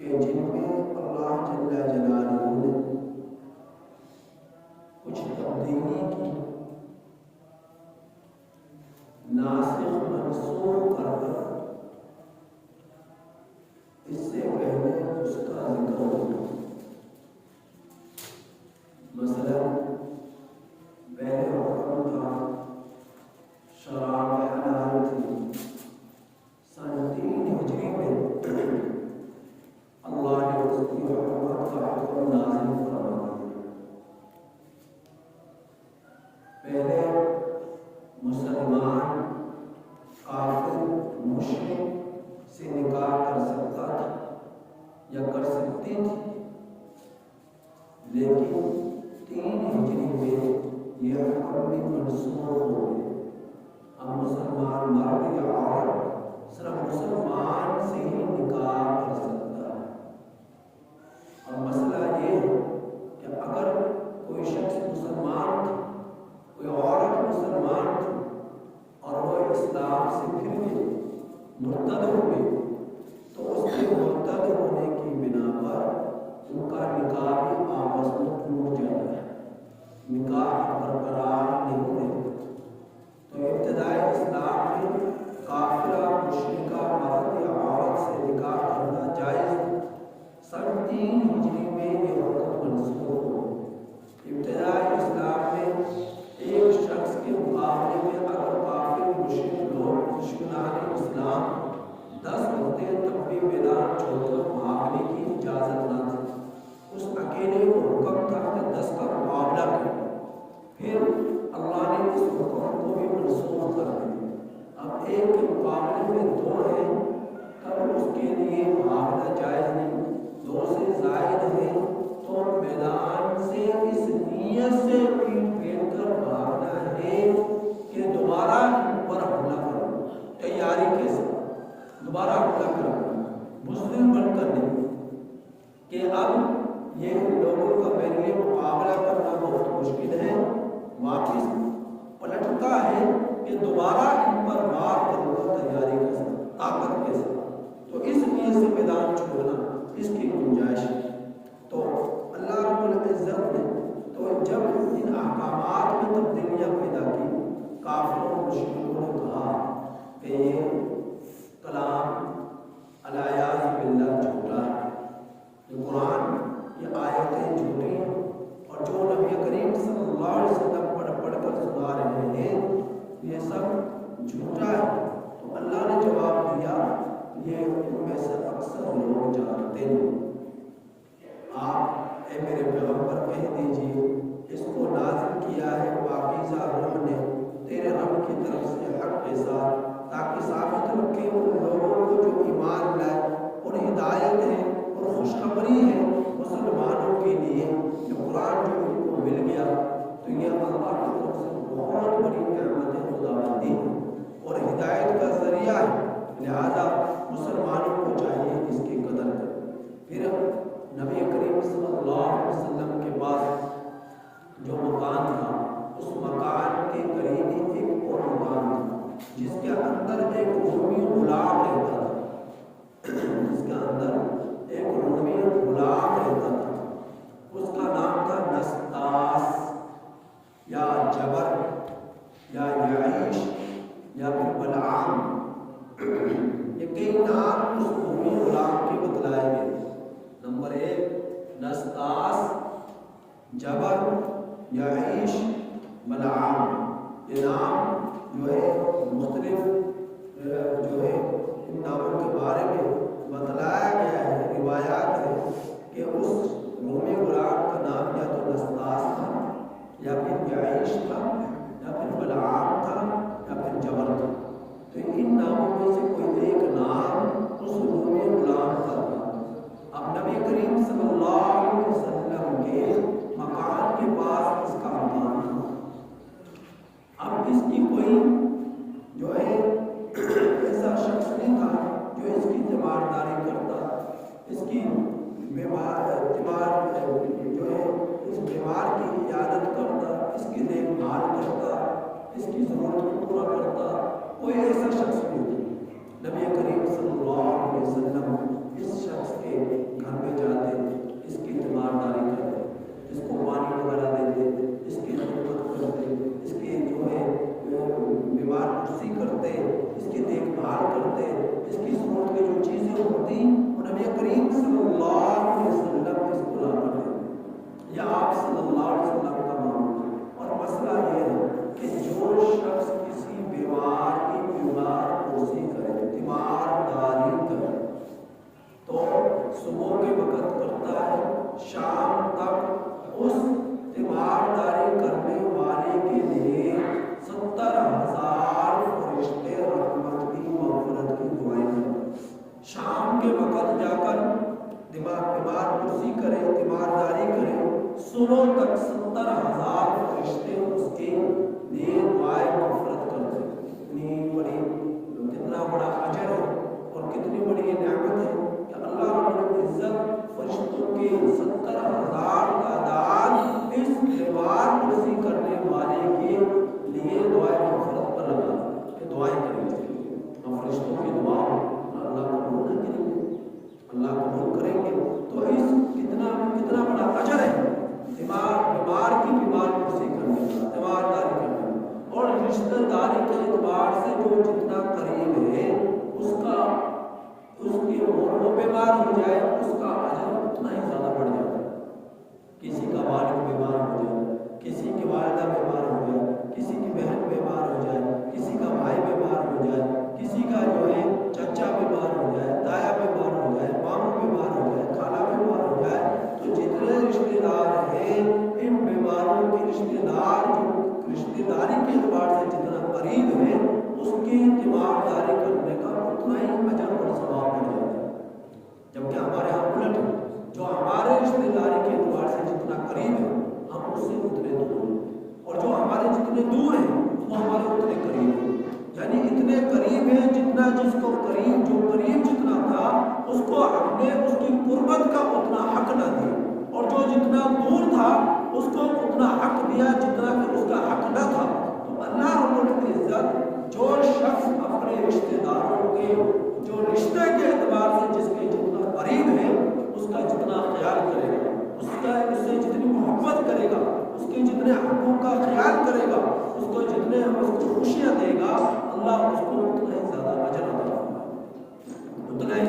کہ جن میں اللہ جل جلالہ نے کچھ تبدیلی کی، ناسخ منسوخ کر کر اس سے پہلے اس کا ذکر ہوگا۔ مثلا پہلے حکم تھا، شراب حلال تھی، سن 3 ہجری میں اللہ نے اس کی حکومت کا حکم نازل فرما دیا۔ پہلے مسلمان کافر مشرک سے نکاح کر سکتا تھا یا کر سکتی تھی، لیکن 3 ہجری میں یہ حکم بھی منسوخ ہو گیا۔ اب مسلمان مرد یا عورت صرف مسلمان سے ہی نکاح کر سکتا ہے۔ اور مسئلہ یہ ہے کہ اگر کوئی شخص مسلمان تھا، کوئی عورت مسلمان تھی اور وہ اسلام سے پھر گئی، مرتد ہو گئی، تو اس کے مرتد ہونے کی بنا پر ان کا نکاح بھی آپس میں ٹوٹ جاتا ہے، نکاح برقرار نہیں رہتا۔ تو ابتدائی اسلام میں کافرہ مشرکہ مرد یا عورت سے نکاح کرنا جائز ہے۔ سن 3 ہجری میں یہ حکم منسوخ ہو گیا۔ ابتدائی اسلام میں ایک شخص کے مقابلے میں اگر کافر مشرک لوگ دشمنان اسلام 10 مرتبہ تب بھی میدان چھوڑ کر بھاگنے کی اجازت نہ تھی۔ اس اکیلے کو حکم تھا کہ 10 کا مقابلہ کرے۔ پھر اللہ نے اس حکم کو بھی منسوخ کر دیا۔ اب ایک کے مقابلے میں 2 ہیں، تب اس کے لیے بھاگنا جائز نہیں۔ 2 سے زائد ہیں تو میدان سے اس نیت سے پیٹ پھیر کر بھاگنا ہے کہ دوبارہ ان پر حملہ کرو، تیاری کے ساتھ دوبارہ حملہ کرو، مسلم بن کر نہیں کہ اب یہ لوگوں کا میرے لیے مقابلہ کرنا بہت مشکل ہے، واپس پلٹتا ہے کہ دوبارہ ان پر وار کروں گا تیاری کے ساتھ، طاقت کے ساتھ۔ تو اس نیت سے میدان چھوڑنا اس کی گنجائش ہے۔ تو اللہ رب العزت نے تو جب ان احکامات میں تبدیلیاں پیدا کی، کافروں مشرکوں نے کہا کہ یہ کلام الیاذ باللہ جھوٹا ہے، یہ قرآن یہ آیتیں جھوٹی ہیں، اور جو نبی کریم صلی اللہ علیہ وسلم پڑھ کر سنا رہے ہیں یہ سب جھوٹا ہے۔ تو اللہ نے جواب دیا، یہ ان میں سے اکثر لوگ جانتے ہیں۔ آپ اے میرے پیغمبر کہہ دیجیے، اس کو نازل کیا ہے پاکیزہ روح نے تیرے رب کی طرف سے حق کے ساتھ، تاکہ ثابت رکھے ان لوگوں کو جو ایمان لائے، اور ہدایت ہے اور خوشخبری ہے مسلمانوں کے لیے کہ قرآن جو ان کو مل گیا تو یہ اللہ کی طرف سے بہت بڑی نعمت خداوندی ہے اور ہدایت کا ذریعہ ہے، لہذا مسلمانوں کو چاہیے اس کی قدر کرے۔ پھر نبی کریم صلی اللہ علیہ وسلم کے پاس جو مکان تھا، اس مکان کے قریب ہی ایک اور مکان تھا جس کے اندر ایک رومی غلام رہتا تھا، جس کے اندر ایک رومی غلام رہتا تھا۔ اس کا نام تھا نسطاس یا جبر یا یعیش یا پھر بلعام، یہ کئی نام اس رومی غلام کے بتلائے گئے۔ نمبر 1 نسطاس، جبر، یعیش، بلعام، یہ نام جو ہے مختلف جو ہے ان ناموں کے بارے میں بتلایا گیا ہے، روایات ہے کہ اس رومی غلام کا نام یا تو نسطاس تھا یا پھر یعیش تھا یا پھر بلعام تھا یا پھر جبر تھا۔ تو ان ناموں میں سے کوئی ایک نام اس رومی غلام کا تھا۔ اب نبی کریم صلی اللہ علیہ وسلم کے مکان کے پاس اس کا مکان تھا۔ اب اس کی کوئی جو ہے ایسا شخص نہیں تھا جو اس کی تیمارداری کرتا، اس کی بیمار جو ہے اس بیمار کی عیادت کرتا، اس کی دیکھ بھال کرتا، اس کی ضرورت کو پورا کرتا، کوئی ایسا شخص نہیں تھا۔ نبی کریم صلی اللہ علیہ وسلم اس شخص کے وقت جا کر بیمار پرسی کرے، تیمارداری کرے، صبح تک 70,000 فرشتے اس کے لیے دعائیں مغفرت کرتے ہیں۔ اتنی بڑی، کتنا بڑا اجر ہے اور کتنی بڑی نعمت ہے کہ اللہ رب العزت فرشتوں کے 70,000 تعداد اس بیمار پرسی کرنے والے کے لیے دعائیں مغفرت پر لگا کہ دعائیں کریں گے۔ ہم فرشتوں کی دعا اللہ قبول نہ کریں گے، اللہ قبول کریں گے تو اس کتنا بڑا اجر ہے بیمار کی بیمار پرسی کرنے کا، تیمارداری کرنے کا۔ اور رشتہ داری کے اعتبار سے جو جتنا قریب ہے اس کی وہ بیمار ہو جائے اس کا اجر اتنا ہی زیادہ بڑھ جاتا ہے۔ کسی کا والد بیمار ہو جائے، کسی کی والدہ بیمار ہو جائے، کسی کی بہن بیمار ہو جائے، کسی کا بھائی بیمار ہو جائے، کسی کا جو ہے چچا بیمار ہو جائے، دایا بیمار ہو جائے، ماموں بیمار ہو جائے، خالہ بیمار ہو جائے، تو جتنے رشتے دار ہیں ان بیماروں کے رشتے دار جو رشتے داری کے اعتبار سے جتنا قریب ہے اس کی تیمارداری کرنے کا اتنا ہی اجر اور ثواب بڑھ جاتا ہے۔ جبکہ ہمارے یہاں الٹ ہے، جو ہمارے رشتے داری کے اعتبار سے جتنا قریب ہے ہم اس سے اتنے دور ہیں، اور جو ہمارے جتنے دور ہیں وہ ہمارے اتنے قریب ہیں۔ یعنی اتنے قریب ہیں جتنا جس کو قریب جتنا تھا اس کو ہم نے اس کی قربت کا اتنا حق نہ دیا، اور جو جتنا دور تھا اس کو اتنا حق دیا جتنا کہ اس کا حق نہ تھا۔ تو اللہ رب العزت جو شخص اپنے رشتے داروں کے جو رشتے کے اعتبار سے جس کے جتنا قریب ہے اس کا جتنا خیال کرے گا، اس سے جتنی محبت کرے گا، اس کے جتنے حقوق کا خیال کرے گا، اس کو جتنے اس کو خوشیاں دے گا، اللہ اس کو اتنا ہی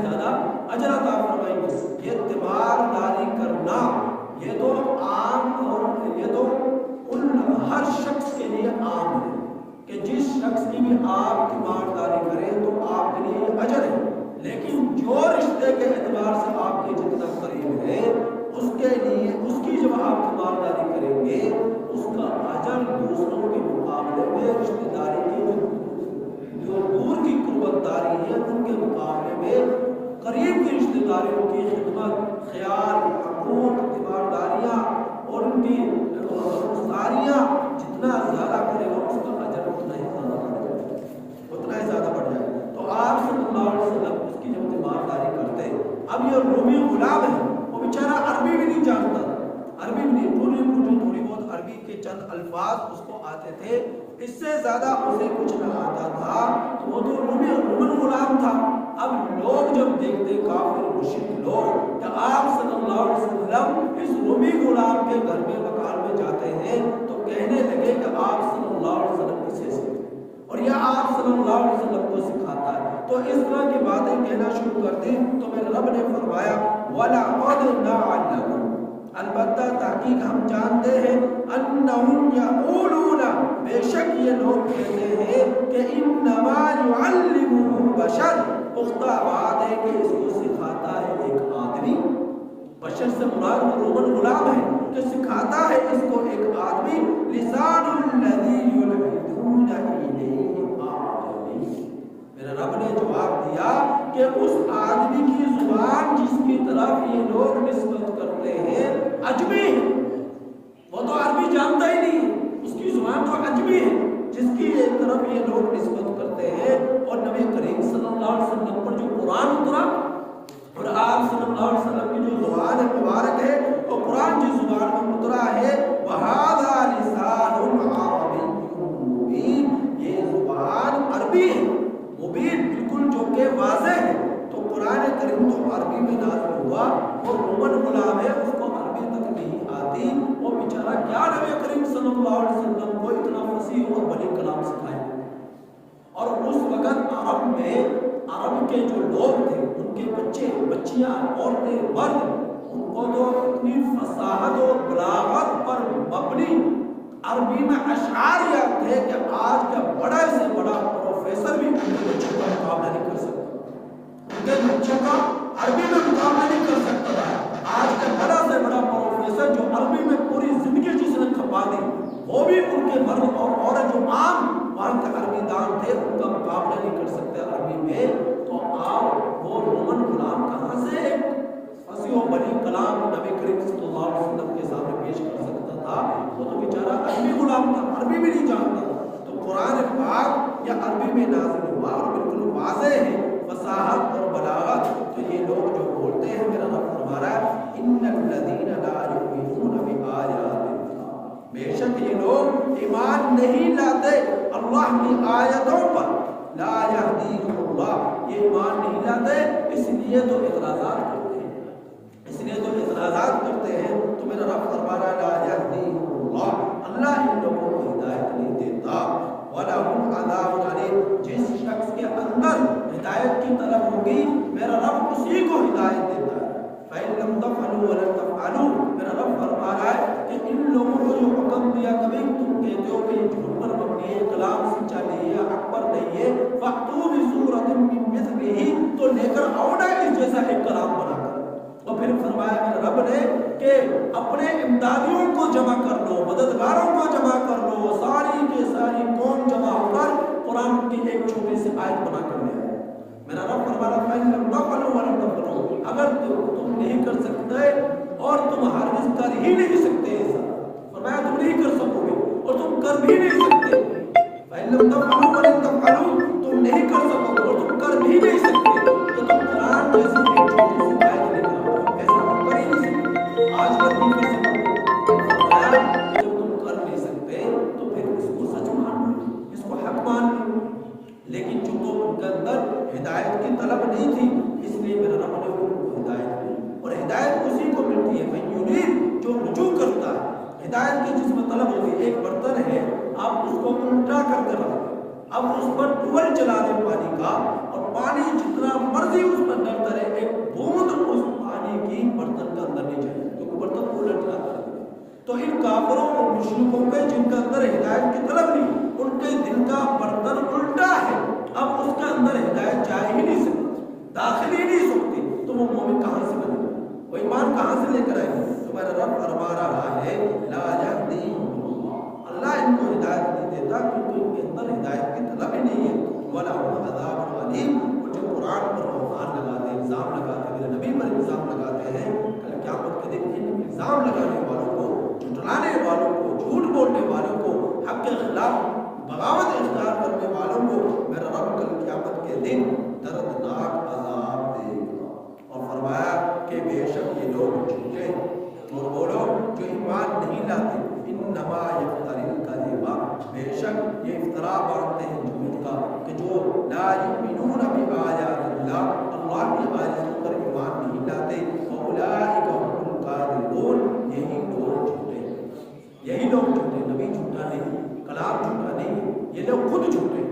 زیادہ اجر عطا فرمائیں گے۔ یہ تیمارداری کرنا یہ تو عام اور یہ تو ہر شخص کے لیے عام ہے کہ جس شخص کی بھی آپ تیمارداری کریں تو آپ کے لیے اجر ہے، لیکن جو رشتے کے اعتبار سے آپ کے جتنا قریب ہے اس کے لیے اس کی جب آپ تیمارداری کریں گے اس کا اجر دوسروں کے مقابلے میں رشتے داری کی جو دور کی قربت داری ہے ان کے مقابلے میں قریب کی رشتے داریوں کی خدمت، خیال، حقوق، تیمارداریاں اور ان کی ساریاں جتنا زیادہ کرے گا اس کا اجر اتنا ہی زیادہ بڑھ جائے گا۔ تو آپ صلی اللہ علیہ وسلم اس کی جب تیمارداری کرتے، اب یہ رومی غلام ہے، وہ بیچارہ عربی بھی نہیں جانتا، عربی بھی نہیں، تھوڑی بہت عربی کے چند الفاظ اس کو آتے تھے، اس سے زیادہ اسے کچھ نہ آتا تھا، تو وہ تو رومن غلام تھا۔ اب لوگ جب دیکھتے کافر مشرک لوگ کہ آپ صلی اللہ علیہ وسلم اس رومی غلام کے گھر میں مکان میں جاتے ہیں تو کہنے لگے کہ آپ صلی اللہ علیہ وسلم اسے سکھاتے اور یہ آپ صلی اللہ علیہ وسلم کو سکھاتا ہے، تو اس طرح کی باتیں کہنا شروع کرتے تو میرے رب نے فرمایا وَلَقَدْ نَعْلَمُ، البتہ تحقیق ہم جانتے ہیں، انہم یقولون، بے شک یہ لوگ کہتے ہیں کہ انما یعلمہ بشر، پختہ بات ہے کہ اس کو سکھاتا ہے ایک آدمی، بشر سے مراد رومن غلام ہے کہ سکھاتا ہے اس کو ایک آدمی، لسان الذی یلحدون الیہ اعجمی، میرے رب نے جواب دیا کہ اس آدمی کی زبان جس کی طرف یہ لوگ نسبت کرتے ہیں عجمی ہے، وہ تو عربی جانتا ہی نہیں، اس کی زبان تو عجمی ہے جس کی ایک طرف یہ لوگ نسبت کرتے ہیں۔ اور نبی کریم صلی اللہ علیہ وسلم پر جو قرآن اترا اور آپ صلی اللہ علیہ وسلم کی جو زبان مبارک ہے وہ قرآن کی زبان میں اترا ہے، وَهَذَا لِسَانٌ عَرَبِيٌّ مُبِينٌ، یہ زبان عربی ہے، مبین بالکل جو کہ واضح ہے۔ تو قرآن کریم تو عربی میں نازل ہوا، وہ رومن غلام ہے، اس کو عربی تک نہیں آتی، وہ بیچارہ کیا نبی کریم صلی اللہ علیہ وسلم کو اتنا فصیح اور بلیغ کلام سکھائے۔ اور اس وقت عرب میں عرب کے جو لوگ تھے ان کے بچے، بچیاں، عورتیں، مرد، ان کو تو اتنی فصاحت اور بلاغت پر مبنی عربی میں اشعار یاد تھے کہ آج کا بڑا سے بڑا پروفیسر بھی ان کے بچوں کا مقابلہ نہیں کر سکتا، ان کے بچوں کا عربی میں مقابلہ نہیں کر سکتا تھا۔ آج کا بڑا سے بڑا پروفیسر جو عربی میں پوری زندگی جس نے کھپا دی وہ بھی ان کے مرد اور عورت جو عام وہاں کے عربی دان تھے ان کا مقابلہ نہیں کر سکتے عربی میں۔ تو آپ وہ رومن غلام کہاں سے عربی میں نازل ہوا اور بالکل واضح ہے، فصاحت اور بلاغت. تو یہ لوگ جو بولتے ہیں، میرا رب فرما رہا ہے ان الذین لا یؤمنون بآیات اللہ، بے شک یہ لوگ ایمان نہیں لاتے اللہ کی آیتوں پر. لا یہدیہم اللہ، یہ ایمان نہیں لاتے، اس لیے تو اعتراضات کرتے ہیں، اس لیے تو اعتراضات کرتے ہیں. تو میرا رب فرما رہا ہے لا یہدیہم اللہ، اللہ ان لوگوں کو ہدایت نہیں دیتا. وَلَهُمْ عَذَابٌ عَلِيمٌ، جس شخص کے اندر ہدایت کی طلب ہوگی میرا رب اسی کو ہدایت دیتا ہے. فَإِن لَمْ تَفْعَلُوا وَلَن تَفْعَلُوا، میرا رب فرما رہا ہے کہ ان لوگوں کو جو حکم دیا، کبھی تم کہتے ہو کہ یہ جھوٹ پر مبنی ہے، کلام سچا نہیں ہے، حق پر نہیں ہے، فَأْتُوا بِسُورَةٍ مِّن مِّثْلِهِ، تو لے کر آؤ نا اس جیسا ایک کلام بنا کر. اور پھر فرمایا میرے رب نے کہ اپنے امدادیوں کو جمع کر لو، مددگاروں کو جمع کر لو، ساری کے ساری قوم جمع ہو کر قرآن کی ایک چھوٹی سی آیت بنا کر لے آئے. میرا رب فرمایا اگر تم نہیں کر سکتے اور تم ہرگز کر ہی نہیں سکتے ایسا، فرمایا تم نہیں کر سکو گے اور تم کر بھی نہیں سکتے. تم نہیں کر سکو گے اور تم کر بھی نہیں سکتے، تو تم قرآن جیسی ایک چھوٹی سی آیت لے کر آؤ. ایسا تم کر ہی نہیں سکتے، آج تک نہیں کر سکتے. فرمایا کہ جب تم کر نہیں سکتے تو پھر اس کو سچ مان لو، اس کو حق مان لو. لیکن چونکہ ان کے اندر ہدایت کی طلب نہیں تھی، اس لیے میرا رب نے ان کو ہدایت دی. اور ہدایت اسی کو ملتی ہے من یرید، جو رجوع کرتا ہے. ہدایت کی جس میں طلب ہوتی ہے، ایک برتن ہے، آپ اس کو الٹا کر کے رکھ دیں، اب اس پر ٹول چلا دیں پانی کا، اور پانی جتنا مرضی اس پر ڈرتا رہے، ایک بوند اس پانی کی برتن کے اندر نہیں جائے، کیونکہ برتن کو الٹ جاتا ہے. تو ان کافروں اور مشرکوں پہ جن کے اندر ہدایت کی طلب نہیں، ان کے دل کا برتن الٹا ہے، اب اس کے اندر ہدایت جا ہی نہیں سکتی، داخل ہی نہیں سکتی، تو وہ مومن کہاں سے بنے گا، وہ ایمان کہاں سے لے کر آئے گا. تو میرا رب فرما رہا ہے لا یہدیہم اللہ، اللہ ان کو ہدایت نہیں دیتا کیونکہ ان کے اندر ہدایت کی طلب ہی نہیں ہے. وَلَهُمْ عَذَابٌ عَلِيمٌ، اور جو قرآن پر بہتان لگاتے ہیں، الزام لگاتے ہیں، میرے نبی پر الزام لگاتے ہیں، کل قیامت کے دن ان الزام لگانے والوں کو، جھٹلانے والوں کو، جھوٹ بولنے والوں کو، حق کے خلاف بغاوت اختیار کرنے والوں کو میرا رب کل قیامت کے دن دردناک عذاب دے گا. اور فرمایا کہ بے شک یہ لوگ جھوٹے اور وہ لوگ جو ایمان نہیں لاتے، انما یفتری الکذب، بے شک یہ افترا باندھتے ہیں جھوٹ کا، کہ جو لا یؤمنون بآیات اللہ، اللہ کی آیتوں پر ایمان نہیں لاتے. اولئک هم الکاذبون، یہی لوگ جھوٹے ہیں، یہی لوگ جھوٹے. نبی جھوٹا نہیں، کلام جھوٹا نہیں، یہ لوگ خود جھوٹے.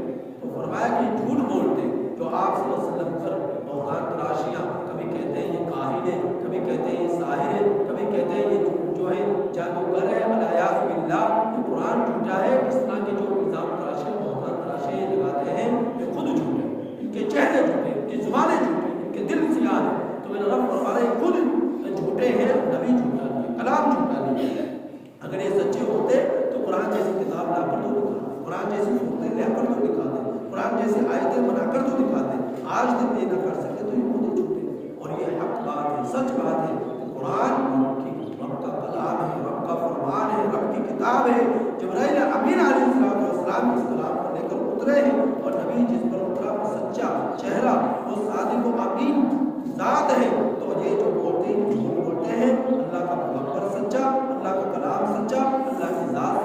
تو فرمایا کہ جھوٹ بولتے جو آپ صلی اللہ علیہ وسلم پر بہتان تراشیاں، کبھی کہتے ہیں یہ کاہن ہے، کبھی کہتے ہیں یہ ساحر ہے، کبھی کہتے ہیں یہ جو ہے جادوگر ہے، الیاذ باللہ، یہ قرآن جھوٹا ہے. اس طرح کے جو الزام تراشیاں، بہتان تراشیاں لگاتے ہیں، یہ خود جھوٹے، ان کے چہرے جھوٹے، ان کی زبانیں جھوٹی، ان کے دل سیاہ ہیں. تو میرا رب فرما رہا ہے خود جھوٹے ہیں، نبی جھوٹا نہیں، کلام جھوٹا نہیں ہے. اگر یہ سچے ہوتے تو قرآن جیسی کتاب لا کر تو دکھاتے، قرآن جیسی صورتیں لے کر تو دکھاتے، قرآن جیسی آیتیں بنا کر تو دکھاتے. آج تک یہ نہ کر سکے تو یہ خود جھوٹے. اور یہ حق بات ہے، سچ بات ہے کہ قرآن رب کا کلام ہے، رب کا فرمان ہے، رب کی کتاب ہے. جبرائیل امین علیہ السلام اس کلام کو لے کر اترے ہیں، اور نبی جس پر اترا وہ سچا چہرہ، وہ صادق و امین ذات ہے. تو یہ جو بولتے ہیں جھوٹ بولتے ہیں، اللہ کا پیغمبر سچا، اللہ کا کلام سچا، اللہ کی ذات